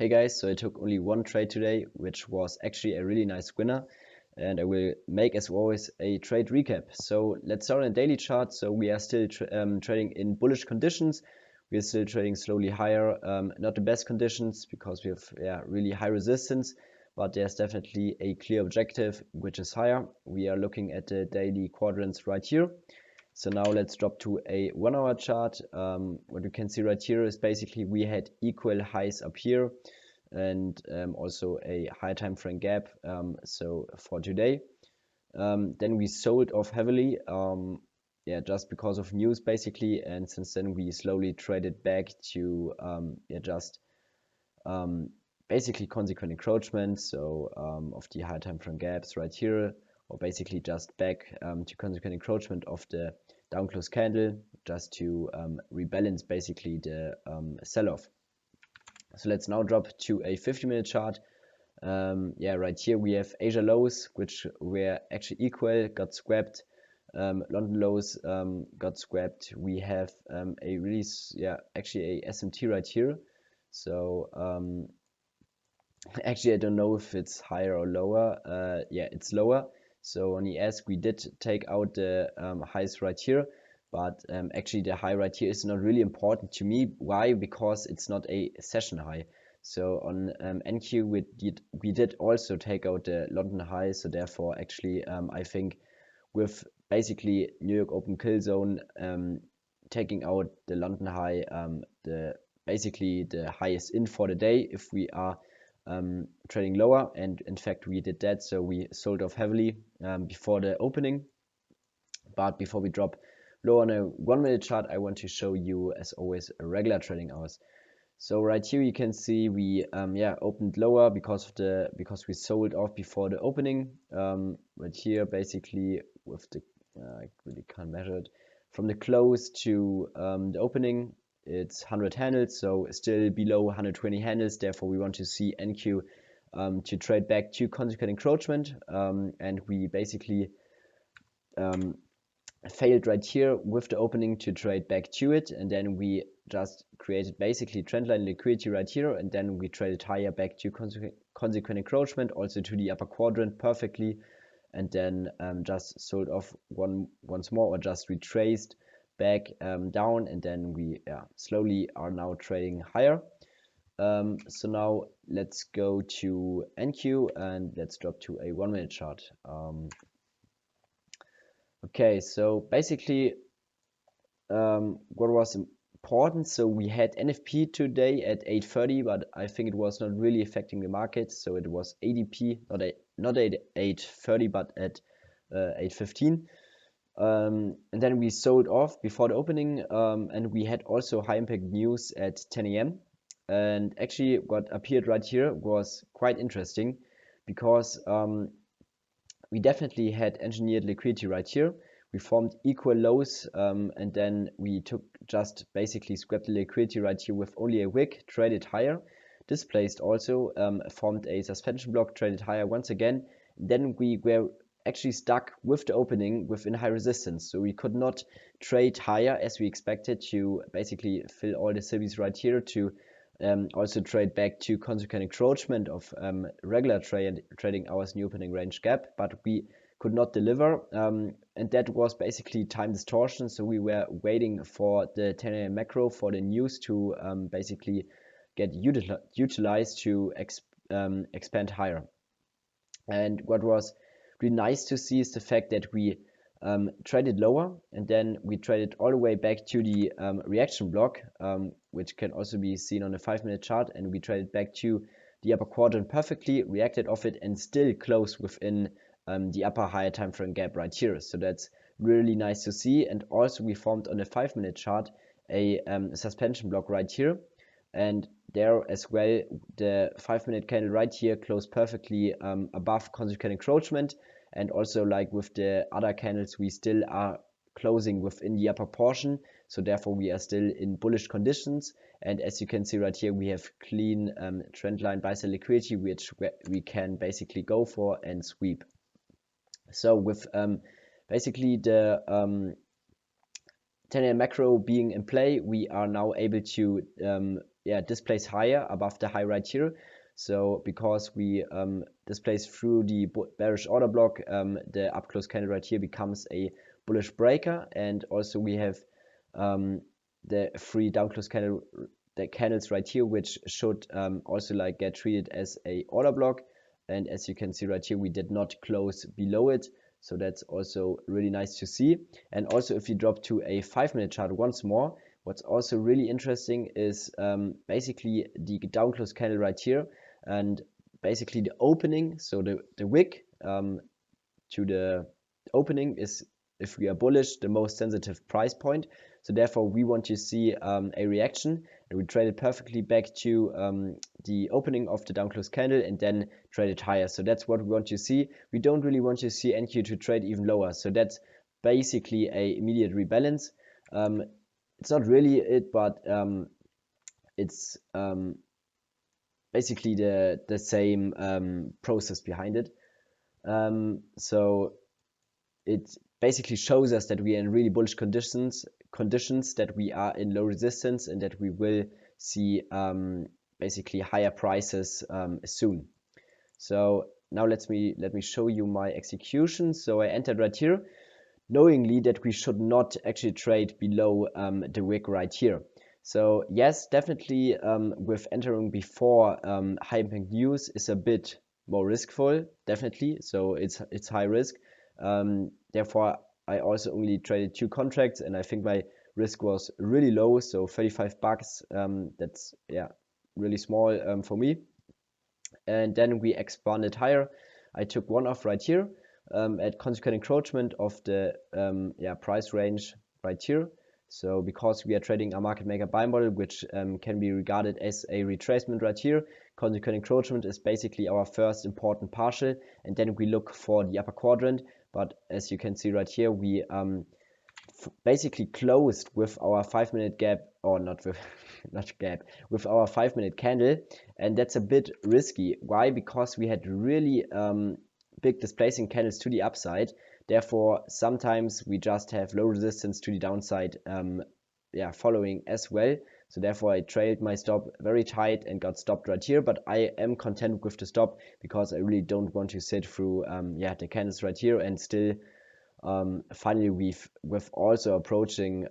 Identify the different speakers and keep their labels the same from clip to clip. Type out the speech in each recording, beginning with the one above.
Speaker 1: Hey guys, so I took only one trade today, which was actually a really nice winner, and I will make, as always, a trade recap. So let's start on a daily chart. So we are still trading in bullish conditions. We are still trading slowly higher. Not the best conditions because we have really high resistance, but there's definitely a clear objective, which is higher. We are looking at the daily quadrants right here. So now let's drop to a 1 hour chart. What you can see right here is basically we had equal highs up here and also a high time frame gap. So for today, then we sold off heavily, just because of news basically, and since then we slowly traded back to basically consequent encroachment, so of the high time frame gaps right here, or basically just back to consequent encroachment of the down close candle, just to rebalance basically the sell-off. So let's now drop to a 50-minute chart. Right here we have Asia lows, which were actually equal, got scrapped. London lows got scrapped. We have a really, actually a SMT right here. So actually I don't know if it's higher or lower. It's lower. So on ES we did take out the highs right here, but actually the high right here is not really important to me. Why? Because it's not a session high. So on NQ we did also take out the London high. So therefore actually I think with basically New York open kill zone taking out the London high, basically the highest in for the day if we are trading lower, and in fact we did that. So we sold off heavily before the opening. But before we drop low on a 1 minute chart, I want to show you, as always, regular trading hours. So right here you can see we opened lower because we sold off before the opening. Right here basically with the I really can't measure it from the close to the opening. It's 100 handles, so still below 120 handles. Therefore, we want to see NQ to trade back to consequent encroachment, and we basically failed right here with the opening to trade back to it, and then we just created basically trendline liquidity right here, and then we traded higher back to consequent encroachment, also to the upper quadrant perfectly, and then just sold off once more, or just retraced back down, and then we slowly are now trading higher. So now let's go to NQ and let's drop to a 1 minute chart. Okay, so basically what was important, so we had NFP today at 8:30, but I think it was not really affecting the market, so it was ADP, not at 8:30 but at 8:15. And then we sold off before the opening, and we had also high impact news at 10 a.m. And actually what appeared right here was quite interesting, because we definitely had engineered liquidity right here. We formed equal lows, and then we took just basically scrapped the liquidity right here with only a wick, traded higher, displaced also, formed a suspension block, traded higher once again. Then we were actually stuck with the opening within high resistance, so we could not trade higher as we expected to basically fill all the SIBIs right here to also trade back to consequent encroachment of regular trading hours new opening range gap, but we could not deliver, and that was basically time distortion. So we were waiting for the 10 a.m. macro, for the news to basically get utilized to expand higher. And what was really nice to see is the fact that we traded lower, and then we traded all the way back to the reaction block, which can also be seen on a 5-minute chart, and we traded back to the upper quadrant perfectly, reacted off it, and still closed within the upper higher time frame gap right here. So that's really nice to see. And also we formed on a 5-minute chart a suspension block right here, and there as well the 5-minute candle right here closed perfectly above consequent encroachment. And also, like with the other candles, we still are closing within the upper portion, so therefore we are still in bullish conditions. And as you can see right here, we have clean trendline buy sell liquidity, which we can basically go for and sweep. So with basically the 10 a.m. macro being in play, we are now able to displays higher above the high right here. So because we displays through the bearish order block, the up close candle right here becomes a bullish breaker, and also we have the three down close candles right here, which should also like get treated as a order block. And as you can see right here, we did not close below it, so that's also really nice to see. And also if you drop to a 5-minute chart once more, what's also really interesting is basically the down close candle right here, and basically the opening. So the wick to the opening is, if we are bullish, the most sensitive price point. So therefore we want to see a reaction, and we trade it perfectly back to the opening of the down close candle and then trade it higher. So that's what we want to see. We don't really want to see NQ to trade even lower. So that's basically a immediate rebalance. It's not really it, but it's basically the same process behind it. So it basically shows us that we are in really bullish conditions, that we are in low resistance, and that we will see basically higher prices soon. So now let me show you my execution. So I entered right here, knowingly that we should not actually trade below the wick right here. So yes, definitely with entering before high impact news is a bit more riskful, definitely. So it's high risk. Therefore, I also only traded 2 contracts, and I think my risk was really low, so 35 bucks. That's really small for me. And then we expanded higher. I took one off right here at consequent encroachment of the price range right here. So because we are trading a market maker buy model, which can be regarded as a retracement right here, consequent encroachment is basically our first important partial, and then we look for the upper quadrant. But as you can see right here, we basically closed with our 5-minute gap, or not with with our 5-minute candle, and that's a bit risky. Why? Because we had really big displacing candles to the upside. Therefore, sometimes we just have low resistance to the downside following as well. So therefore I trailed my stop very tight and got stopped right here, but I am content with the stop because I really don't want to sit through the candles right here. And still finally with also approaching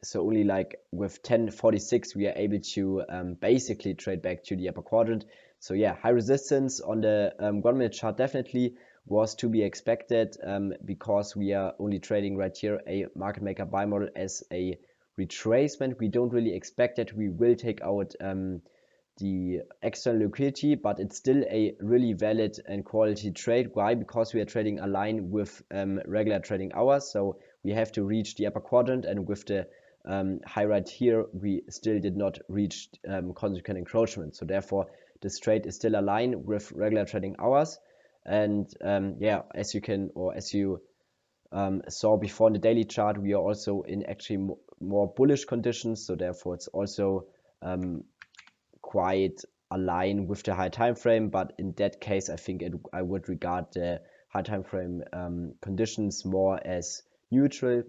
Speaker 1: so only like with 10:46 we are able to basically trade back to the upper quadrant. So yeah, high resistance on the 1-minute chart definitely was to be expected, because we are only trading right here a market maker buy model as a retracement. We don't really expect that we will take out the external liquidity, but it's still a really valid and quality trade. Why? Because we are trading aligned with regular trading hours, so we have to reach the upper quadrant, and with the high right here we still did not reach consequent encroachment. So therefore this trade is still aligned with regular trading hours. And as you saw before in the daily chart, we are also in actually more bullish conditions, so therefore it's also quite aligned with the high time frame. But in that case, I think I would regard the high time frame conditions more as neutral,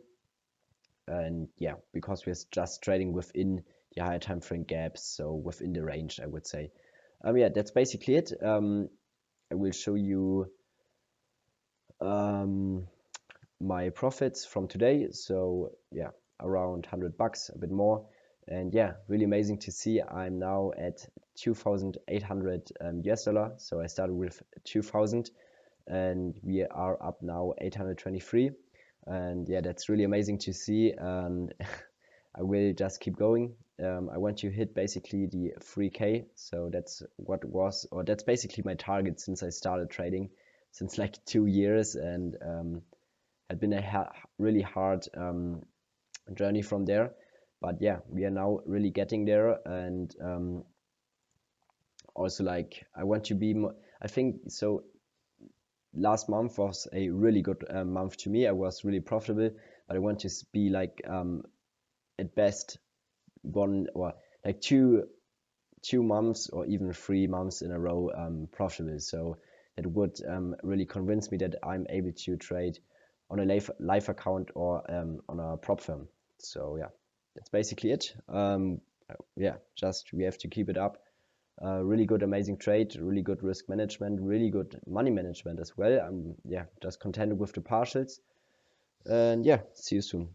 Speaker 1: and yeah, because we're just trading within the higher time frame gaps, so within the range, I would say. That's basically it. I will show you my profits from today. So yeah, around 100 bucks, a bit more. And yeah, really amazing to see. I'm now at 2,800 US dollar. So I started with 2,000 and we are up now 823. And yeah, that's really amazing to see. And I will just keep going. I want to hit basically the 3K. So that's that's basically my target since I started trading, since like 2 years, and had been a really hard journey from there. But yeah, we are now really getting there. And also like I want to be more, I think so. Last month was a really good month to me. I was really profitable, but I want to be like at best 1 or like 2 months or even 3 months in a row profitable. So that would really convince me that I'm able to trade on a live account or on a prop firm. So yeah, that's basically it. yeah, just we have to keep it up. Really good, amazing trade, really good risk management, really good money management as well. I'm yeah, just contented with the partials. And yeah, see you soon.